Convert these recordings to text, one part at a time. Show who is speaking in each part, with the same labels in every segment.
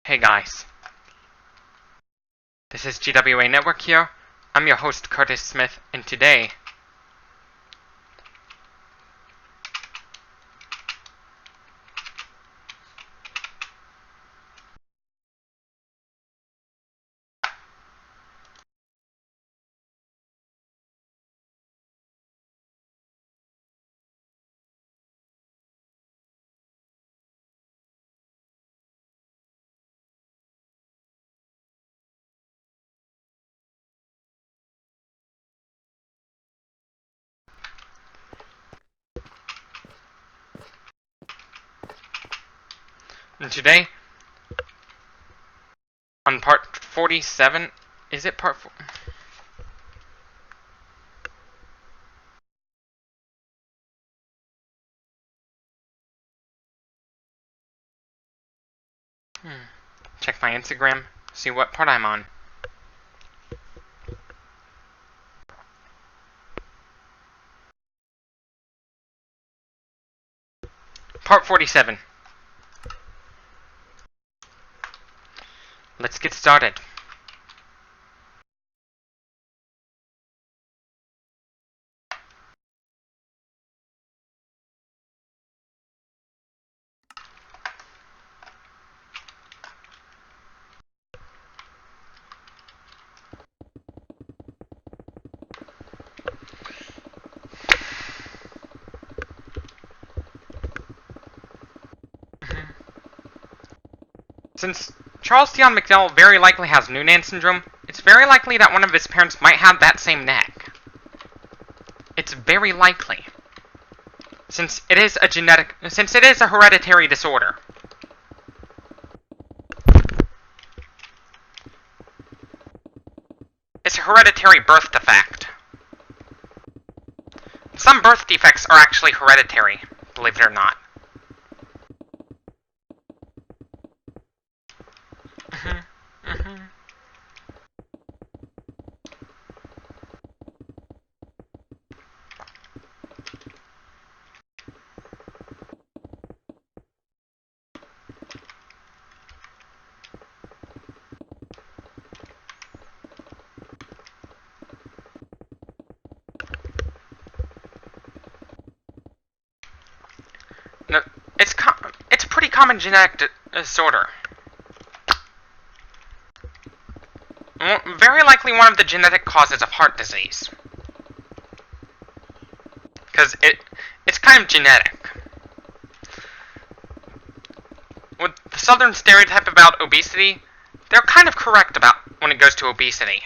Speaker 1: Hey guys, this is GWA Network here. I'm your host Curtis Smith, and today on part 47, is it part 4? Check my Instagram, see what part I'm on. Part 47. Let's get started. Since Charles Dion McDowell very likely has Noonan syndrome, it's very likely that one of his parents might have that same neck. It's very likely. Since it is a hereditary disorder. It's a hereditary birth defect. Some birth defects are actually hereditary, believe it or not. No, it's a pretty common genetic disorder. Very likely one of the genetic causes of heart disease. Because it's kind of genetic. With the Southern stereotype about obesity, they're kind of correct about when it goes to obesity.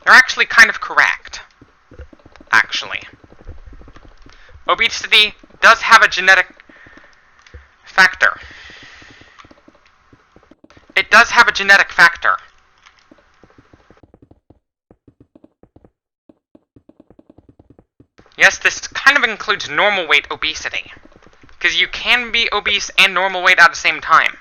Speaker 1: They're actually kind of correct. Actually. Obesity does have a genetic factor. It does have a genetic factor. Yes, this kind of includes normal weight obesity. Because you can be obese and normal weight at the same time.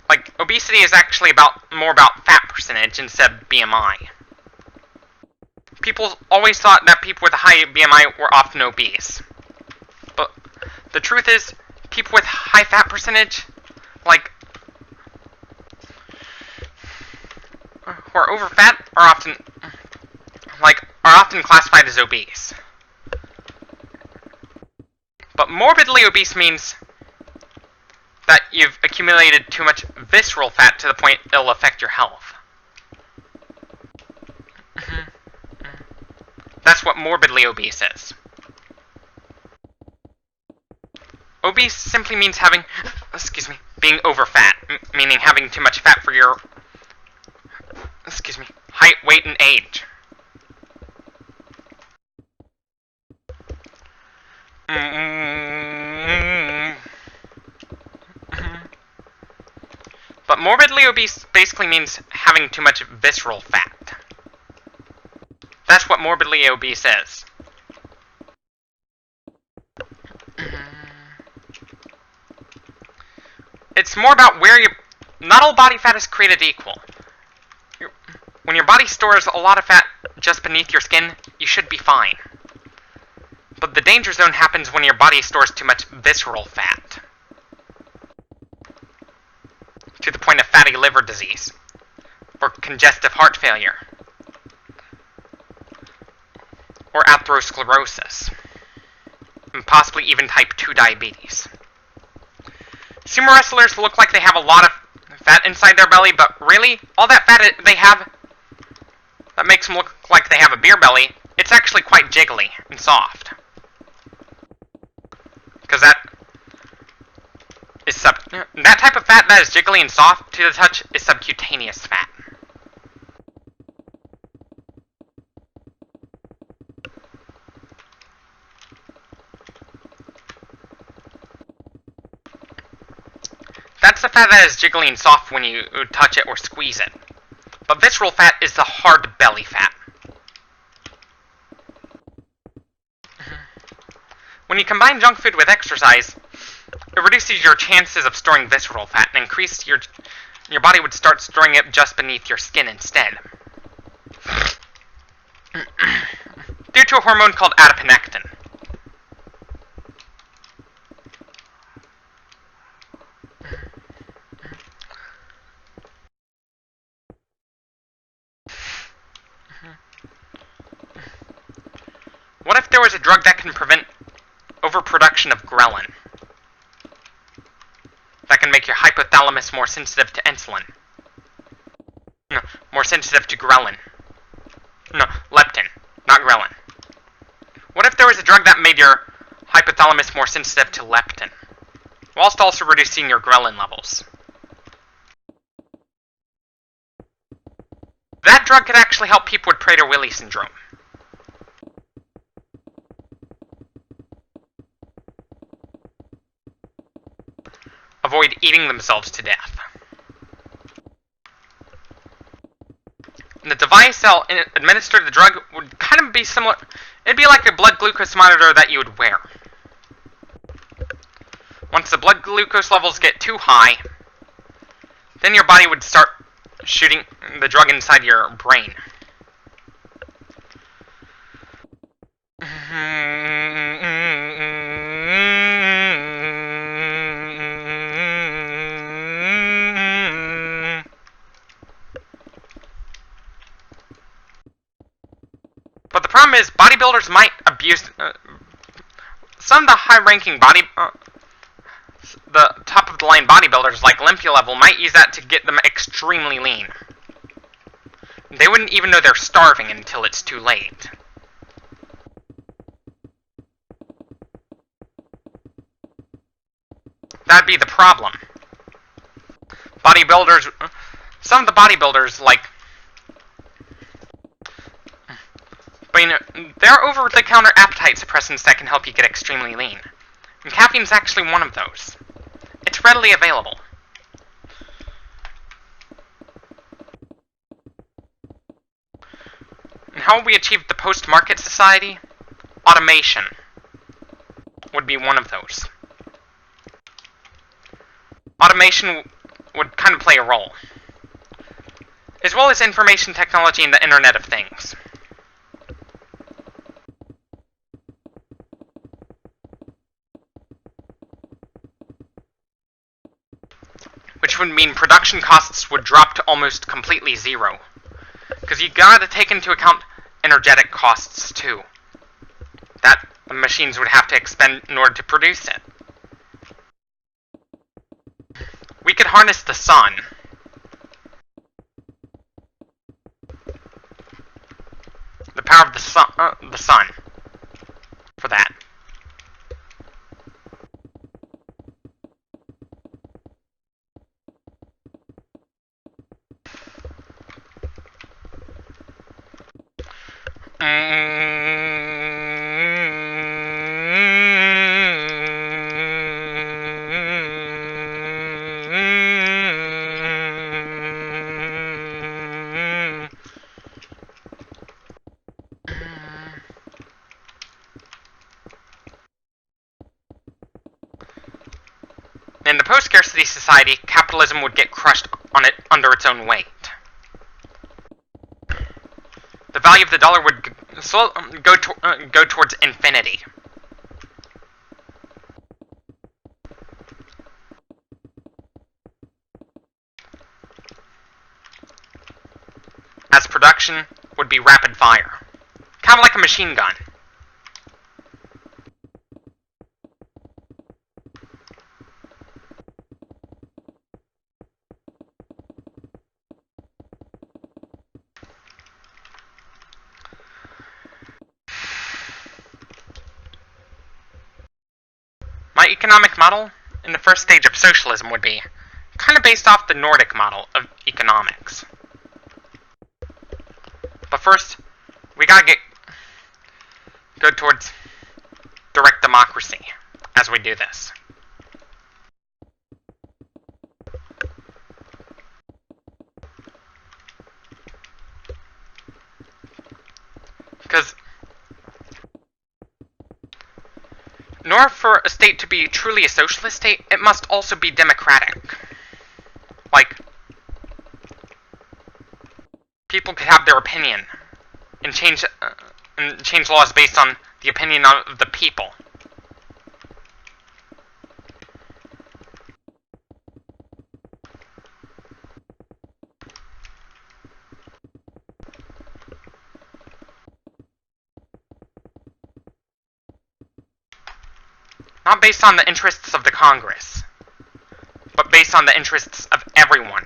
Speaker 1: Like, obesity is actually more about fat percentage instead of BMI. People always thought that people with a high BMI were often obese. But the truth is, people with high fat percentage, like, who are over fat, are often classified as obese. But morbidly obese means that you've accumulated too much visceral fat to the point it'll affect your health. That's what morbidly obese is. Obese simply means being over fat, meaning having too much fat for your, height, weight, and age. But morbidly obese basically means having too much visceral fat. That's what morbidly obese is. It's more about where not all body fat is created equal. When your body stores a lot of fat just beneath your skin, you should be fine. But the danger zone happens when your body stores too much visceral fat. to the point of fatty liver disease, or congestive heart failure, or atherosclerosis, and possibly even type 2 diabetes. Sumo wrestlers look like they have a lot of fat inside their belly, but really, all that fat they have that makes them look like they have a beer belly, it's actually quite jiggly and soft. Because that type of fat that is jiggly and soft to the touch is subcutaneous fat. That's the fat that is jiggly and soft when you touch it or squeeze it. But visceral fat is the hard belly fat. When you combine junk food with exercise, it reduces your chances of storing visceral fat and increase your body would start storing it just beneath your skin instead. Due to a hormone called adiponectin. What if there was a drug that can prevent overproduction of ghrelin? That can make your hypothalamus more sensitive to insulin. No, more sensitive to ghrelin. No, leptin, not ghrelin. What if there was a drug that made your hypothalamus more sensitive to leptin, whilst also reducing your ghrelin levels? That drug could actually help people with Prader-Willi syndrome. Avoid eating themselves to death. The device that administered the drug would kind of be similar. It'd be like a blood glucose monitor that you would wear. Once the blood glucose levels get too high, then your body would start shooting the drug inside your brain. But the problem is, bodybuilders might abuse... some of the high-ranking the top-of-the-line bodybuilders, like Olympia level, might use that to get them extremely lean. They wouldn't even know they're starving until it's too late. That'd be the problem. Bodybuilders... some of the bodybuilders, like... but you know, there are over-the-counter appetite suppressants that can help you get extremely lean. And caffeine's actually one of those. It's readily available. And how will we achieve the post-market society? Automation would be one of those. Automation would kind of play a role, as well as information technology and the Internet of Things. Which would mean production costs would drop to almost completely zero. Because you gotta take into account energetic costs too, that the machines would have to expend in order to produce it. We could harness the sun. The power of the sun. For that. In the post-scarcity society, capitalism would get crushed under its own weight. The value of the dollar would go towards infinity. as production would be rapid fire. Kind of like a machine gun. My economic model in the first stage of socialism would be kind of based off the Nordic model of economics. But first, we gotta get good towards direct democracy as we do this. Because in order for a state to be truly a socialist state, it must also be democratic. Like, people could have their opinion and change laws based on the opinion of the people. Not based on the interests of the Congress, but based on the interests of everyone.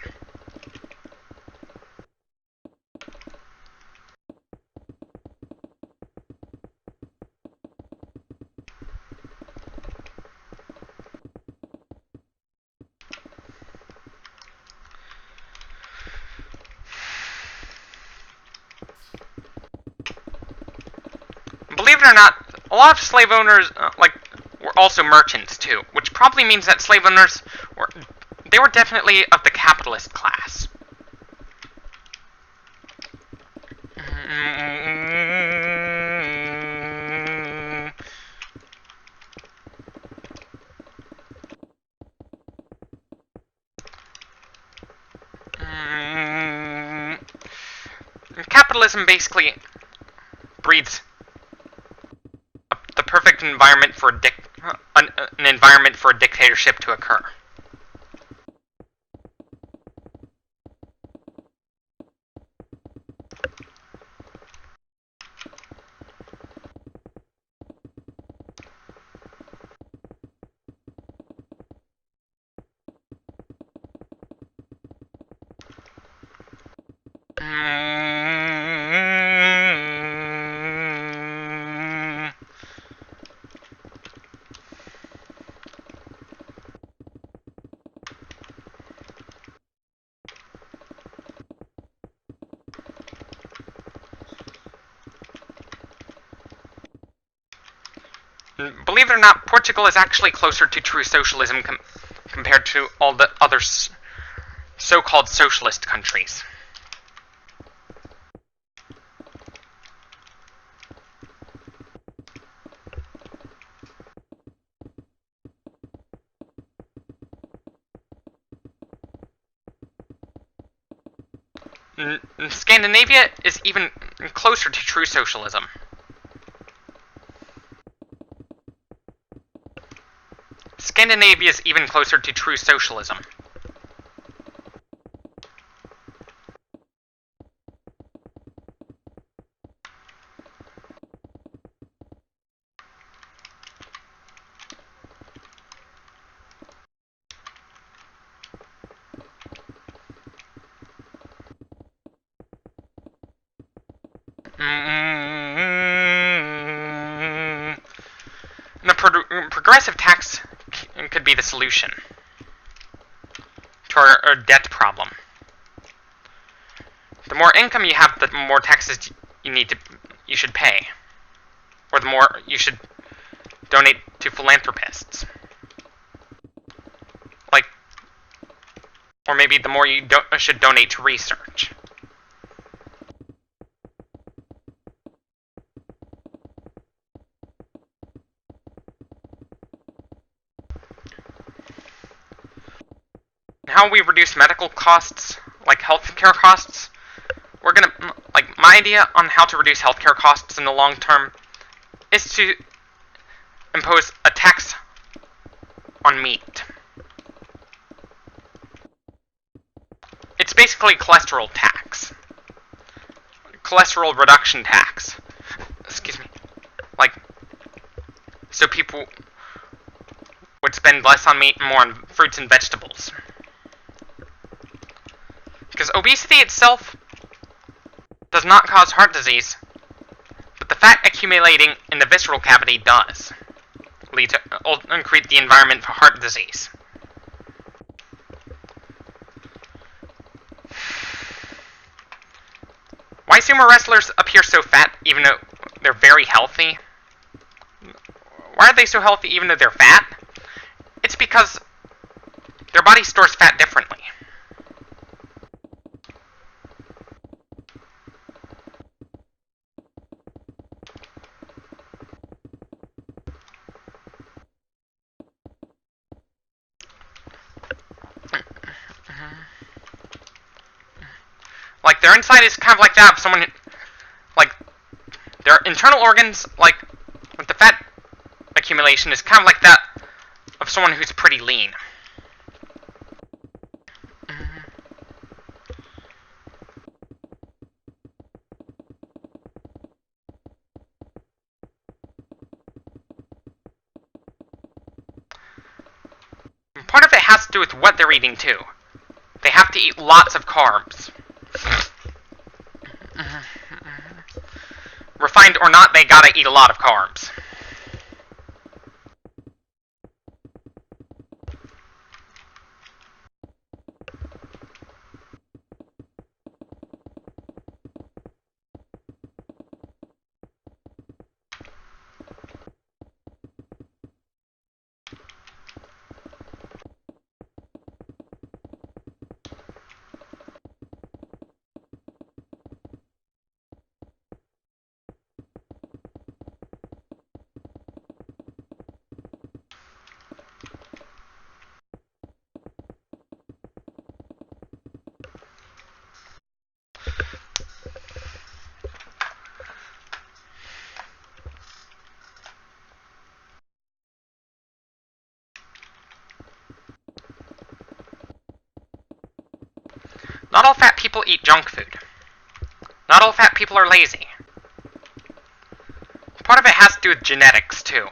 Speaker 1: Believe it or not, a lot of slave owners, were also merchants too, which probably means that slave owners were definitely of the capitalist class. Capitalism basically breeds the perfect environment for an environment for a dictatorship to occur. Believe it or not, Portugal is actually closer to true socialism compared to all the other so-called socialist countries. Scandinavia is even closer to true socialism. Scandinavia is even closer to true socialism. And a progressive tax could be the solution to our debt problem. The more income you have, the more taxes you should pay, or the more you should donate to philanthropists. Or maybe the more you should donate to research. How we reduce medical costs, like healthcare costs, my idea on how to reduce healthcare costs in the long term is to impose a tax on meat. It's basically a cholesterol tax. cholesterol reduction tax. Excuse me. Like, so people would spend less on meat and more on fruits and vegetables. Because obesity itself does not cause heart disease, but the fat accumulating in the visceral cavity does lead to and create the environment for heart disease. Why sumo wrestlers appear so fat even though they're very healthy? Why are they so healthy even though they're fat? It's because their body stores fat differently. Like, their inside is kind of like that of someone, like, their internal organs, like, with the fat accumulation is kind of like that of someone who's pretty lean. And part of it has to do with what they're eating, too. They have to eat lots of carbs. Refined or not, they gotta eat a lot of carbs. Not all fat people eat junk food. Not all fat people are lazy. Part of it has to do with genetics, too.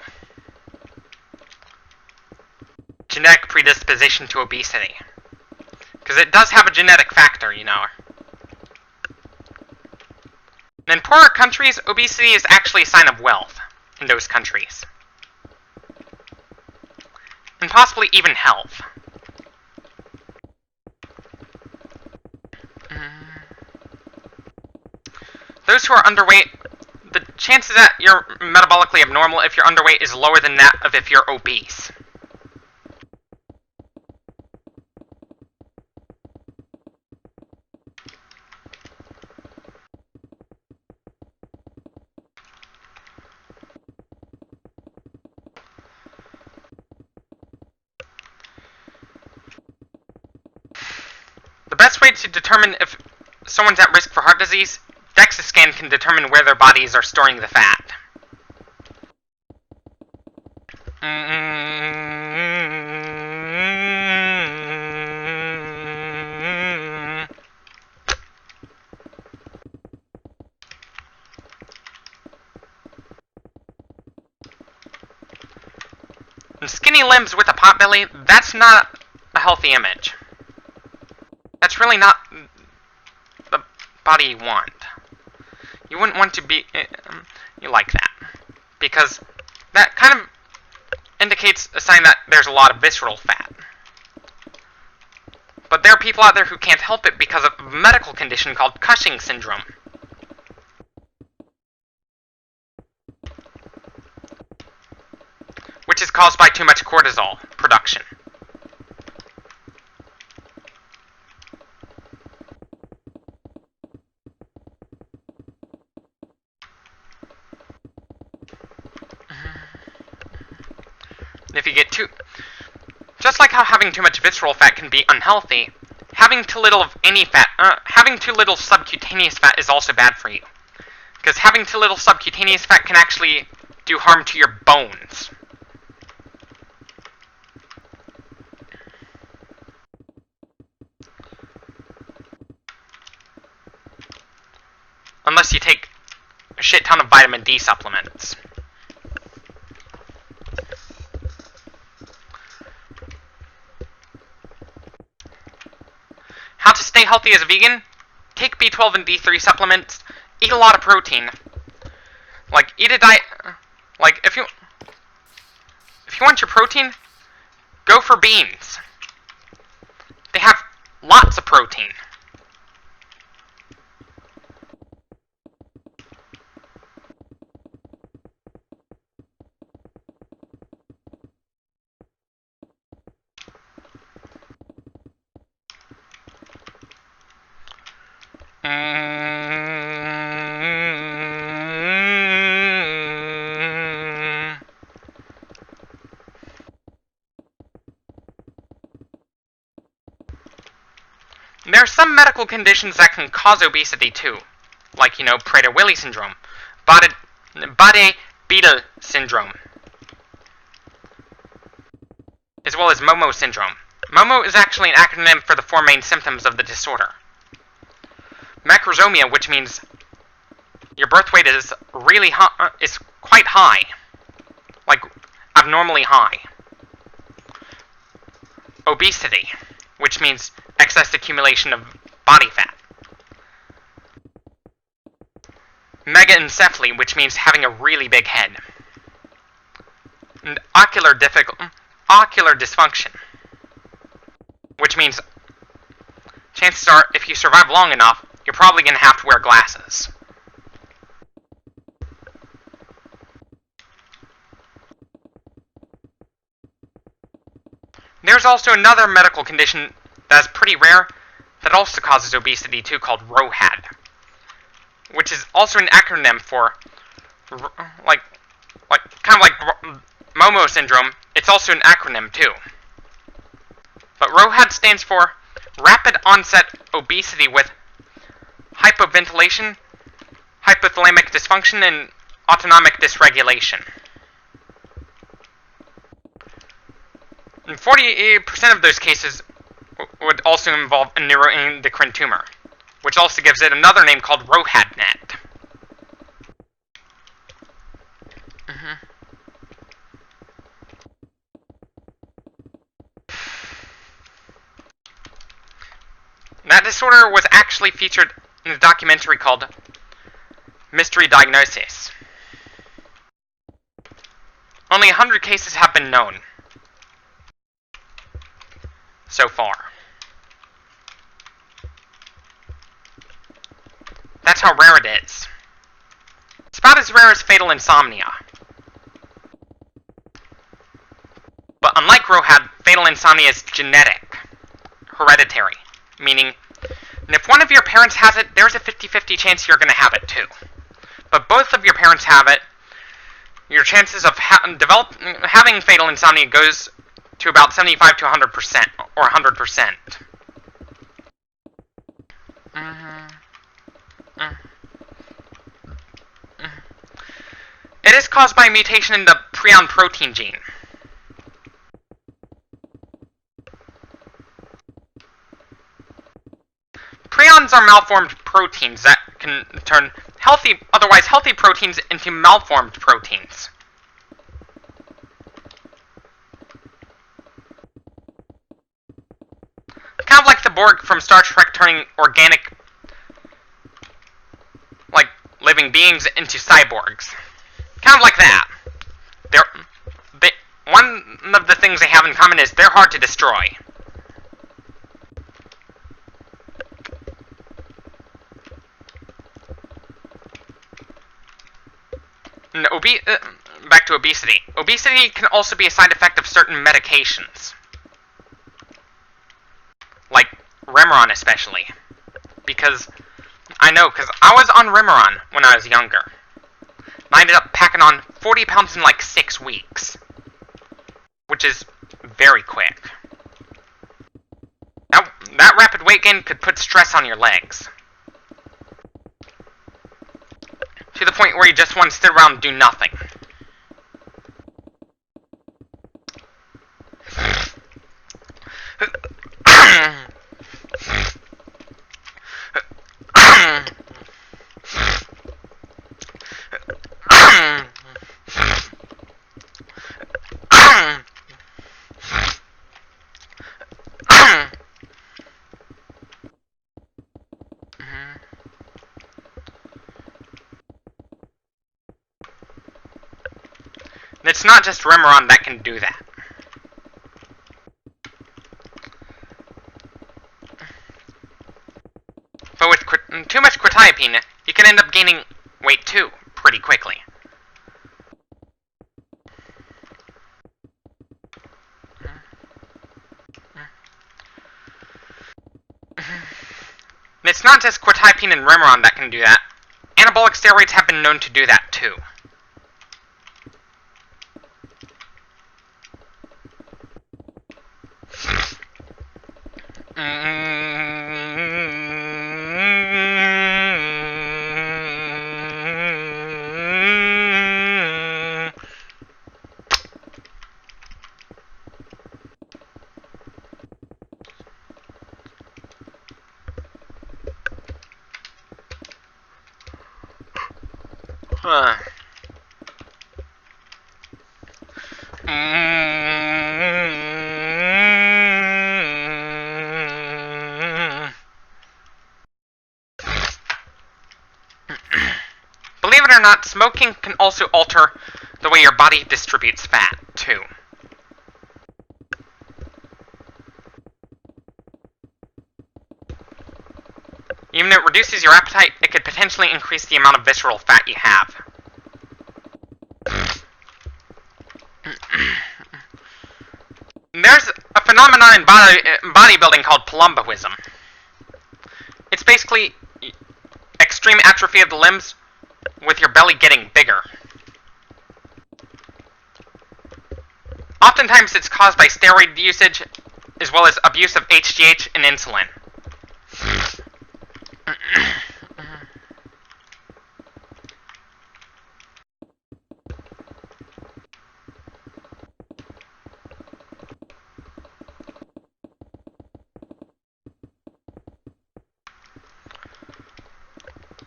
Speaker 1: Genetic predisposition to obesity. Because it does have a genetic factor, you know. In poorer countries, obesity is actually a sign of wealth in those countries. And possibly even health. Those who are underweight, the chances that you're metabolically abnormal if you're underweight is lower than that of if you're obese. The best way to determine if someone's at risk for heart disease, DEXA scan can determine where their bodies are storing the fat. And skinny limbs with a potbelly, that's not a healthy image. That's really not the body you want. You wouldn't want to be you like that, because that kind of indicates a sign that there's a lot of visceral fat. But there are people out there who can't help it because of a medical condition called Cushing syndrome. Which is caused by too much cortisol production. If you get too... Just like how having too much visceral fat can be unhealthy, having too little of any fat... having too little subcutaneous fat is also bad for you. Because having too little subcutaneous fat can actually do harm to your bones. Unless you take a shit ton of vitamin D supplements. How to stay healthy as a vegan? Take B12 and D3 supplements. Eat a lot of protein. Like, eat a diet. Like, if you want your protein, go for beans. They have lots of protein. There are some medical conditions that can cause obesity too, like, Prader-Willi syndrome, Bode-Biedl syndrome, as well as Momo syndrome. Momo is actually an acronym for the 4 main symptoms of the disorder. Macrosomia, which means your birth weight is is quite high, like abnormally high. Obesity, which means excess accumulation of body fat. Megaencephaly, which means having a really big head. And ocular dysfunction, which means chances are, if you survive long enough, you're probably going to have to wear glasses. There's also another medical condition that's pretty rare that also causes obesity too, called ROHAD, which is also an acronym for, like Momo syndrome. It's also an acronym too. But ROHAD stands for Rapid Onset Obesity with Hypoventilation, Hypothalamic Dysfunction, and Autonomic Dysregulation. And 48% of those cases would also involve a neuroendocrine tumor, which also gives it another name called ROHADnet. That disorder was actually featured in a documentary called Mystery Diagnosis. Only 100 cases have been known so far. That's how rare it is. It's about as rare as fatal insomnia. But unlike ROHAD, fatal insomnia is genetic, hereditary, meaning if one of your parents has it, there's a 50-50 chance you're going to have it too. But both of your parents have it, your chances of having fatal insomnia goes to about 75 to 100%, or 100%. It is caused by a mutation in the prion protein gene. Prions are malformed proteins that can turn otherwise healthy proteins into malformed proteins. Kind of like the Borg from Star Trek turning organic, like, living beings into cyborgs. Kind of like that. One of the things they have in common is they're hard to destroy. And back to obesity. Obesity can also be a side effect of certain medications. Like Remeron especially. Because I was on Remeron when I was younger. And I ended up packing on 40 pounds in like 6 weeks. Which is very quick. That rapid weight gain could put stress on your legs. To the point where you just want to sit around and do nothing. it's not just Remeron that can do that. But with too much quetiapine, you can end up gaining weight too, pretty quickly. And it's not just quetiapine and Remeron that can do that. Anabolic steroids have been known to do that too. Believe it or not, smoking can also alter the way your body distributes fat, too. Even if it reduces your appetite, it could potentially increase the amount of visceral fat you have. There's a phenomenon in bodybuilding called palumboism. It's basically extreme atrophy of the limbs with your belly getting bigger. Oftentimes it's caused by steroid usage, as well as abuse of HGH and insulin.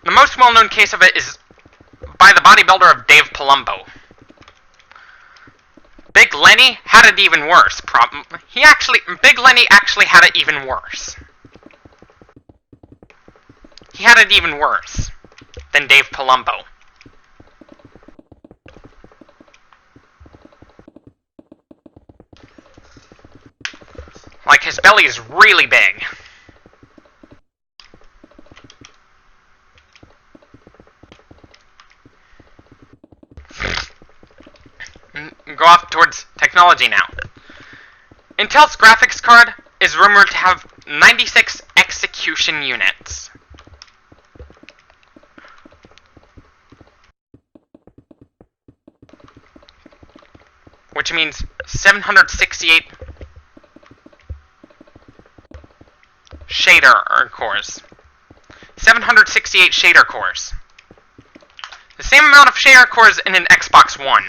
Speaker 1: The most well-known case of it is by the bodybuilder of Dave Palumbo. Big Lenny had it even worse. Big Lenny actually had it even worse. He had it even worse than Dave Palumbo. Like, his belly is really big. Go off towards technology now. Intel's graphics card is rumored to have 96 execution units. Which means 768 shader cores. 768 shader cores. The same amount of shader cores in an Xbox One.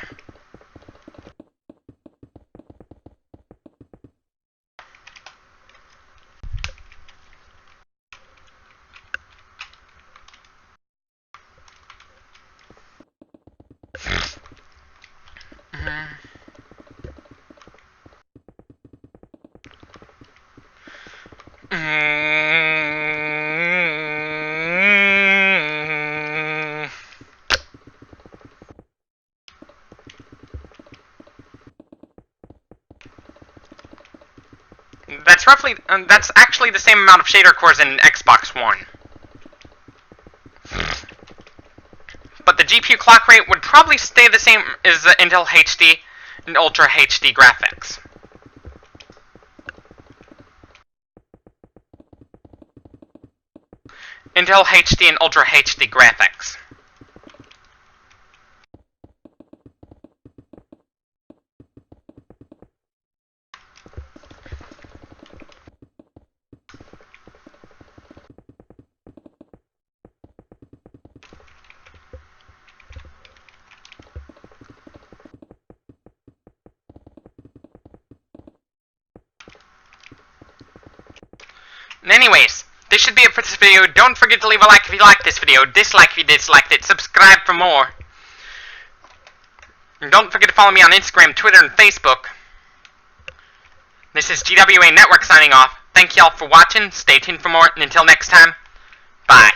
Speaker 1: That's actually the same amount of shader cores in an Xbox One. But the GPU clock rate would probably stay the same as the Intel HD and Ultra HD graphics. Intel HD and Ultra HD graphics. Anyways, this should be it for this video. Don't forget to leave a like if you liked this video, dislike if you disliked it, subscribe for more. And don't forget to follow me on Instagram, Twitter, and Facebook. This is GWA Network signing off. Thank y'all for watching, stay tuned for more, and until next time, bye.